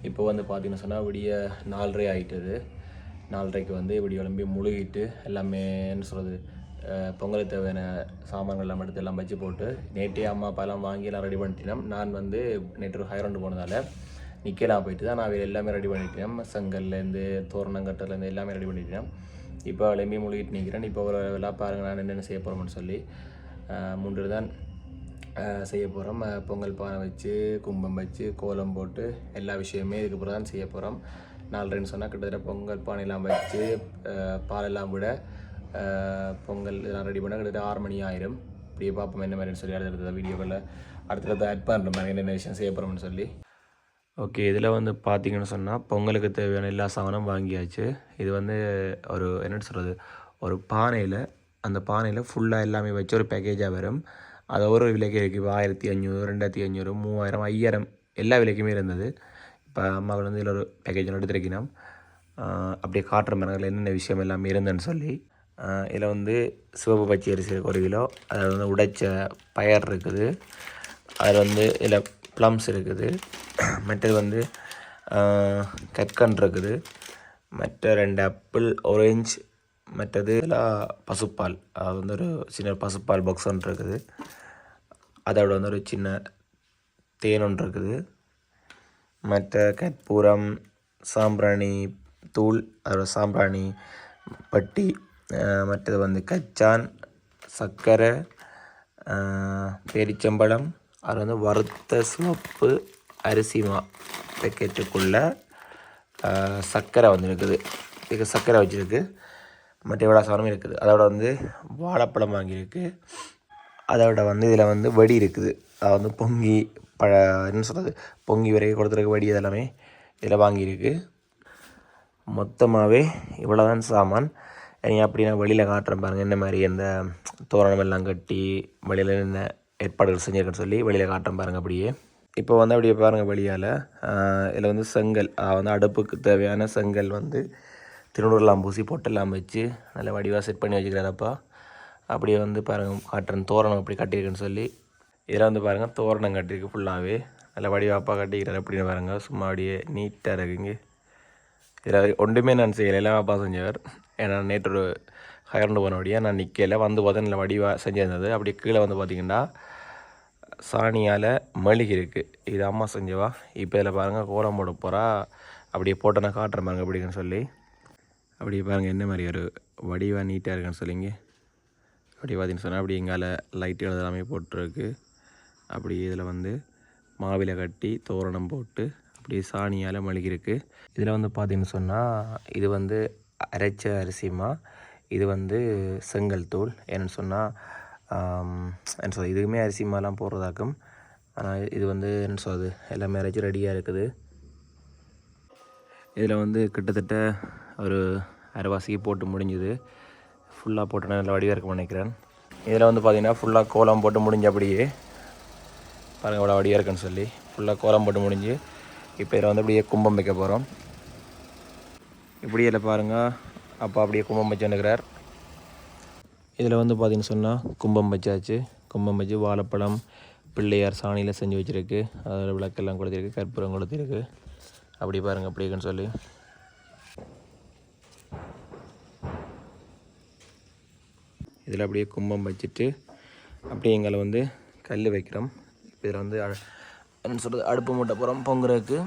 இப்போ வந்து பார்த்திங்கன்னு சொன்னால் விடிய 4:30 ஆகிட்டுது. 4:30க்கு வந்து இப்படி எழும்பி முழுகிட்டு எல்லாமே என்ன சொல்கிறது பொங்கலுக்கு தேவையான சாமான்கள் எல்லாம் எடுத்து எல்லாம் வச்சு போட்டு நேற்றே அம்மா அப்பா எல்லாம் வாங்கி எல்லாம் ரெடி பண்ணிட்டேன். நான் வந்து நேற்று ஹைரவுண்டு போனதால் நிற்கலாம் போயிட்டு தான் நான் எல்லாமே ரெடி பண்ணிட்டேன். செங்கல்லேருந்து தோரணங்கட்டலேருந்து எல்லாமே ரெடி பண்ணிட்டேன். இப்போ எழும்பி முழுகிட்டு நிற்கிறேன். இப்போ ஒரு எல்லாம் பாருங்கள் நான் என்னென்ன செய்ய போகிறோம்னு சொல்லி மூன்று தான் செய்ய போகிறோம். பொங்கல் பானை வச்சு கும்பம் வச்சு கோலம் போட்டு எல்லா விஷயமே இதுக்கு அப்புறம் தான் செய்ய போகிறோம். 4:30 சொன்னால் கிட்டத்தட்ட பொங்கல் பானையெல்லாம் வச்சு பாலெல்லாம் விட பொங்கல் இதெல்லாம் ரெடி பண்ணால் கிட்டத்தட்ட 6 மணி ஆயிரும். இப்படியே பார்ப்போம் என்ன மாதிரின்னு சொல்லி அடுத்த வீடியோவில் அடுத்த ஆட் பண்ணுற மாதிரி என்னென்ன விஷயம் செய்ய போகிறோம்னு சொல்லி. ஓகே, இதில் வந்து பார்த்திங்கன்னு சொன்னால் பொங்கலுக்கு தேவையான எல்லா சாமானும் வாங்கியாச்சு. இது வந்து ஒரு என்னென்னு சொல்கிறது ஒரு பானையில் அந்த பானையில் ஃபுல்லாக எல்லாமே வச்சு ஒரு பேக்கேஜாக வரும். அது ஒரு விலைக்கு இருக்குது. 1500 2500 3000 5000 எல்லா விலைக்குமே இருந்தது. இப்போ அம்மாவில் வந்து இதில் ஒரு பேக்கேஜ் எடுத்துருக்கணும். அப்படியே காட்டுற மரங்கள் என்னென்ன விஷயம் எல்லாமே இருந்ததுன்னு சொல்லி. இதில் வந்து சிவப்பு பச்சை அரிசி ஒரு கிலோ, அதில் வந்து உடைச்ச பயர் இருக்குது, அதில் வந்து இதில் ப்ளம்ஸ் இருக்குது, மற்றது வந்து கற்கண்டு இருக்குது, மற்ற 2 ஆப்பிள் ஆரஞ்சு, மற்றது எல்லாம் பசுப்பால், அது வந்து ஒரு சின்ன பசுப்பால் பாக்ஸ் ஒன்று இருக்குது, அதோட வந்து ஒரு சின்ன தேன் ஒன்று இருக்குது, மற்ற கற்பூரம் சாம்பிராணி தூள், அதோட சாம்பிராணி பட்டி, மற்றது வந்து கச்சான் சர்க்கரை பேரிச்சம்பழம், அது வந்து வறுத்த சிவப்பு அரிசிமா பேக்கெட்டுக்குள்ளே சர்க்கரை வந்து இருக்குது. இதுக்கு சர்க்கரை வச்சுருக்கு. மற்ற எவ்வளோ சாதனமும் இருக்குது. அதோட வந்து வாழைப்பழம் வாங்கியிருக்கு. அதோட வந்து இதில் வந்து வடி இருக்குது. அது வந்து பொங்கி என்ன சொல்கிறது பொங்கி வரைக்கும் கொடுத்துருக்க வடி இதெல்லாமே இதில் வாங்கியிருக்கு. மொத்தமாகவே இவ்வளோ தான் சாமான். அப்படின்னா வெளியில் காட்டுறேன் பாருங்கள் என்ன மாதிரி அந்த தோரணம் எல்லாம் கட்டி வெளியில் என்ன ஏற்பாடுகள் செஞ்சுருக்கேன்னு சொல்லி வெளியில் காட்டுறேன் பாருங்கள். அப்படியே இப்போ வந்து அப்படியே பாருங்கள் வெளியால் இதில் வந்து செங்கல் வந்து அடுப்புக்கு தேவையான செங்கல் வந்து திருநூறுலாம் பூசி பொட்டெல்லாம் வச்சு நல்லா வடிவாக செட் பண்ணி வச்சுக்கிறாரப்பா. அப்படியே வந்து பாருங்கள் காட்டுறேன் தோரணம் அப்படி கட்டியிருக்குன்னு சொல்லி. இதில் வந்து பாருங்கள் தோரணம் கட்டியிருக்கு ஃபுல்லாகவே நல்லா வடிவாப்பா கட்டிக்கிறார் அப்படின்னு பாருங்கள். சும்மா அப்படியே நீட்டாக இருக்குங்க. இதில் ஒன்றுமே நான் செய்யலை, எல்லாம் அப்பா செஞ்சவர். ஏன்னா நேற்று ஒரு ஹயர்ந்து போனபடியாக நான் நிற்கலை, வந்து பார்த்தா நல்லா வடிவாக செஞ்சிருந்தது. அப்படியே கீழே வந்து பார்த்திங்கன்னா சாணியால் மளிகை இருக்குது. இது அம்மா செஞ்சவா. இப்போ இதில் பாருங்கள் கோலம் போட போகிறா. அப்படியே போட்டோன்னா காட்டுறேன் பாருங்க எப்படின்னு சொல்லி. அப்படியே பாருங்கள் என்ன மாதிரி ஒரு வடிவாக நீட்டாக இருக்குன்னு சொல்லிங்க. அப்படி பார்த்தீங்கன்னு சொன்னால் அப்படி எங்கால லைட்டு எல்லாமே போட்டுருக்கு. அப்படி இதில் வந்து மாவில கட்டி தோரணம் போட்டு அப்படியே சாணியால் மளிகை இருக்குது. இதில் வந்து பார்த்திங்கன்னு சொன்னால் இது வந்து அரைச்ச அரிசிமா, இது வந்து செங்கல் தூள். என்னென்னு சொன்னால் என்ன சொல்கிறது இதுவுமே அரிசிமாலாம் போடுறதாக்கும். ஆனால் இது வந்து என்ன சொல்கிறது எல்லாமே அரைச்சி ரெடியாக இருக்குது. இதில் வந்து கிட்டத்தட்ட ஒரு அரைவாசிக்கு போட்டு முடிஞ்சுது. ஃபுல்லாக போட்டோன்னா நல்லா வடிவாக இருக்கும்னு நினைக்கிறேன். இதில் வந்து பார்த்திங்கன்னா ஃபுல்லாக கோலம் போட்டு முடிஞ்ச அப்படியே பாருங்கள் எவ்வளோ வடிவாக இருக்குன்னு சொல்லி ஃபுல்லாக கோலம் போட்டு முடிஞ்சு இப்போ இதில் வந்து அப்படியே கும்பம் வைக்க போகிறோம். இப்படி இதில் பாருங்கள் அப்பா அப்படியே கும்பம் வச்சு வந்துக்கிறார். இதில் வந்து பார்த்திங்கன்னு சொன்னால் கும்பம் வச்சாச்சு. கும்பம் வச்சு வாழைப்பழம் பிள்ளையார் சாணியில் செஞ்சு வச்சுருக்கு. அதில் விளக்கெல்லாம் கொடுத்துருக்கு, கற்பூரம் கொடுத்துருக்கு. அப்படி பாருங்கள் அப்படி இருக்குன்னு சொல்லி. இதில் அப்படியே கும்பம் வச்சுட்டு அப்படியே எங்களை வந்து கல் வைக்கிறோம். இதில் வந்து என்ன சொல்கிறது அடுப்பு மூட்டை போகிறோம் பொங்குறதுக்கு.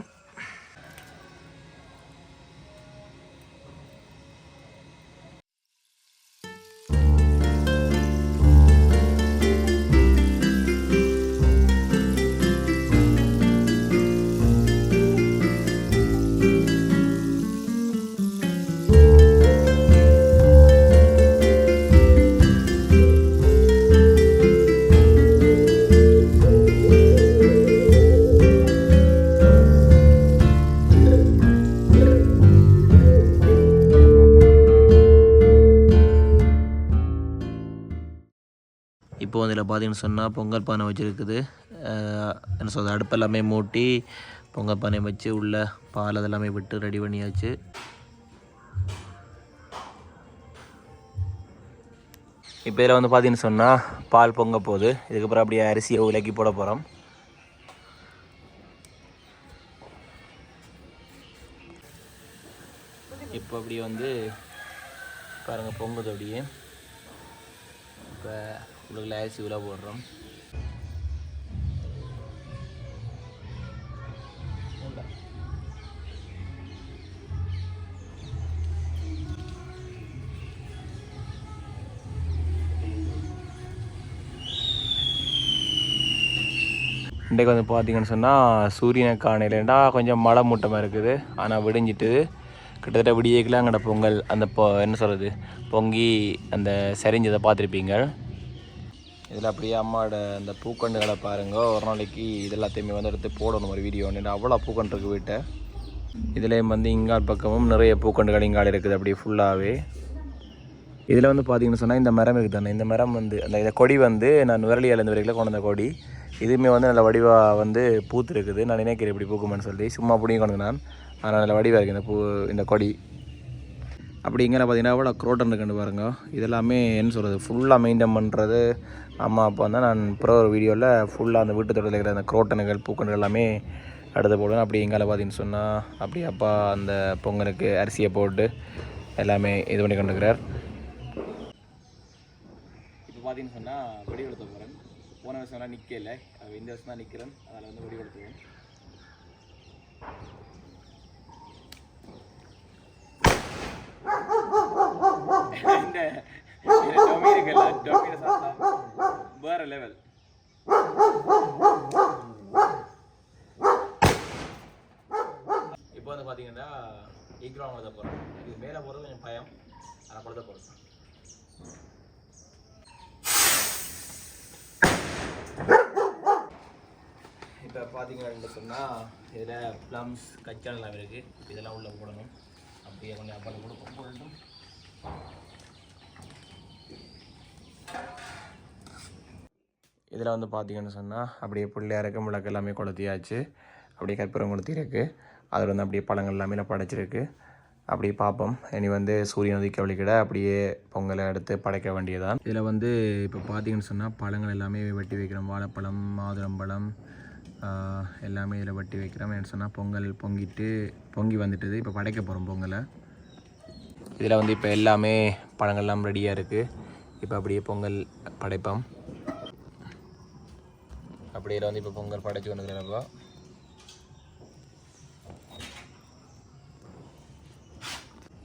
இப்போது அதில் பார்த்தீங்கன்னு சொன்னால் பொங்கல் பானை வச்சுருக்குது. என்ன சொல்கிறது அடுப்பெல்லாமே மூட்டி பொங்கல் பானை வச்சு உள்ள பால் அதெல்லாமே விட்டு ரெடி பண்ணியாச்சு. இப்போ இதில் வந்து பார்த்தீங்கன்னு சொன்னால் பால் பொங்க போகுது. இதுக்கப்புறம் அப்படியே அரிசியை உலக்கி போட போகிறோம். இப்போ அப்படியே வந்து பாருங்கள் பொங்குது அப்படியே. இப்போ உங்களுக்கு லேசி உள்ள போடுறோம். இன்றைக்கு வந்து பார்த்தீங்கன்னு சொன்னால் சூரியனை காணையிலேண்டா கொஞ்சம் மழை மூட்டமாக இருக்குது. ஆனால் விடிஞ்சிட்டு கிட்டத்தட்ட விடியேக்கெல்லாம் அங்கே பொங்கல் அந்த என்ன சொல்கிறது பொங்கி அந்த சரிஞ்சதை பார்த்துருப்பீங்க. இதில் அப்படியே அம்மாவோட அந்த பூக்கண்டுகளை பாருங்க. ஒரு நாளைக்கு இது எல்லாத்தையுமே வந்து எடுத்து போடணும் ஒரு வீடியோ. அவ்வளோ பூக்கண்டு இருக்குது வீட்டை. இதுலேயும் வந்து இங்கால் பக்கமும் நிறைய பூக்கண்டுகள் இங்கால் இருக்குது அப்படியே ஃபுல்லாகவே. இதில் வந்து பார்த்தீங்கன்னு சொன்னால் இந்த மரம் இருக்குது தானே, இந்த மரம் வந்து அந்த கொடி வந்து நான் நுரலியாலேருந்து வரைக்கும் கொண்டு வந்த கொடி. இதுவுமே வந்து நல்ல வடிவாக வந்து பூத்து இருக்குது. நான் நினைக்கிறேன் இப்படி பூக்குமென்னு சொல்லி சும்மா அப்படியும் கொண்டு நான். ஆனால் நல்ல வடிவாக இருக்குது இந்த கொடி. அப்படிங்கிற பார்த்தீங்கன்னா அவ்வளோ குரோட்டன் இருக்குன்னு பாருங்க. இதெல்லாமே என்ன சொல்கிறது ஃபுல்லாக மெயின்டைன் பண்ணுறது அம்மா அப்பா தான். நான் அப்புறம் ஒரு வீடியோவில் ஃபுல்லாக அந்த வீட்டு தோட்டத்தில் இருக்கிற அந்த குரோட்டனுகள் பூக்கண்டுகள் எல்லாமே எடுத்து போடுவேன். அப்படி எங்கால பார்த்தீங்கன்னு சொன்னால் அப்படி அப்பா அந்த பொங்கலுக்கு அரிசியை போட்டு எல்லாமே இது பண்ணி கொண்டுக்கிறார். இப்போ பார்த்தீங்கன்னு சொன்னால் வெடி கொடுத்த போகிறேன். போன வருஷம்லாம் நிற்கலை, இந்த வருஷம் தான் நிற்கிறேன். அதில் வந்து வெடி கொடுத்துவேன். இந்த டொமி இருக்குல்ல, டொமியை சாப்பிட்டா வேற லெவல். இப்போ வந்து பார்த்தீங்கன்னா ஈக்ராம் கொடுத்த போகிறேன். இது மேலே போகிறது கொஞ்சம் பயம், ஆனால் கொடுத்த போகிறேன். இப்போ பார்த்தீங்கன்னு சொன்னால் இதில் ப்ளம்ஸ் கச்சாலெல்லாம் இருக்குது. இதெல்லாம் உள்ளே போடணும். அப்படியே கொஞ்சம் அப்பளம் கூட போடணும். இதில் வந்து பார்த்தீங்கன்னு சொன்னால் அப்படியே பிள்ளையாருக்கு முளக்கு எல்லாமே கொளுத்தியாச்சு. அப்படியே கற்பூரம் கொளுத்திருக்கு. அதில் வந்து அப்படியே பழங்கள் எல்லாமே படைச்சிருக்கு. அப்படியே பார்ப்போம். இனி வந்து சூரியன் உதிக்க வழிக்கிட அப்படியே பொங்கலை எடுத்து படைக்க வேண்டியதான். இதில் வந்து இப்போ பார்த்தீங்கன்னு சொன்னால் பழங்கள் எல்லாமே வெட்டி வைக்கிறோம். வாழைப்பழம், மாதுளம்பழம் எல்லாமே இதில் வெட்டி வைக்கிறோம். என்ன சொன்னால் பொங்கல் பொங்கி வந்துட்டுது. இப்போ படைக்க போகிறோம் பொங்கலை. இதில் வந்து இப்போ எல்லாமே பழங்கள்லாம் ரெடியாக இருக்குது. இப்போ அப்படியே பொங்கல் படைப்போம். அப்படியே வந்து இப்போ பொங்கல் படைச்சு கொண்டுக்கிறப்போ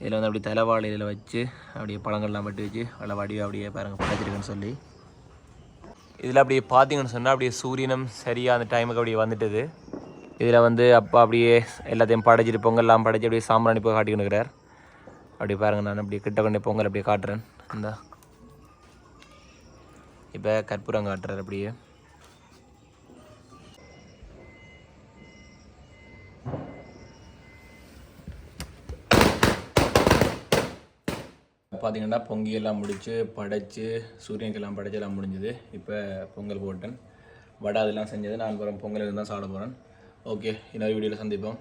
இதில் வந்து அப்படி தலைவாழை இதில் வச்சு அப்படியே பழங்கள்லாம் வெட்டி வச்சு அதில் வடிவம் அப்படியே பாருங்கள் படைச்சிருக்குன்னு சொல்லி. இதில் அப்படியே பார்த்தீங்கன்னு சொன்னால் அப்படியே சூரியனும் சரியாக அந்த டைமுக்கு அப்படியே வந்துட்டுது. இதில் வந்து அப்பா அப்படியே எல்லாத்தையும் படைச்சிட்டு பொங்கல்லாம் படைச்சி அப்படியே சாம்பிராணி போய் காட்டிக்கொண்டுக்கிறார். அப்படி பாருங்கள், நான் அப்படியே கிட்ட கொண்டே பொங்கல் அப்படியே காட்டுறேன். இந்த இப்போ கற்பூரம் காட்டுறார். அப்படியே பார்த்தீங்கன்னா பொங்கியெல்லாம் முடிச்சு படைச்சு சூரியனுக்கெல்லாம் படைச்சு எல்லாம் முடிஞ்சுது. இப்போ பொங்கல் போட்டேன். வடை அதெல்லாம் செஞ்சது. நான் அப்புறம் பொங்கல் தான் சாப்பிட போகிறேன். ஓகே, இன்னொரு வீடியோவில் சந்திப்போம்.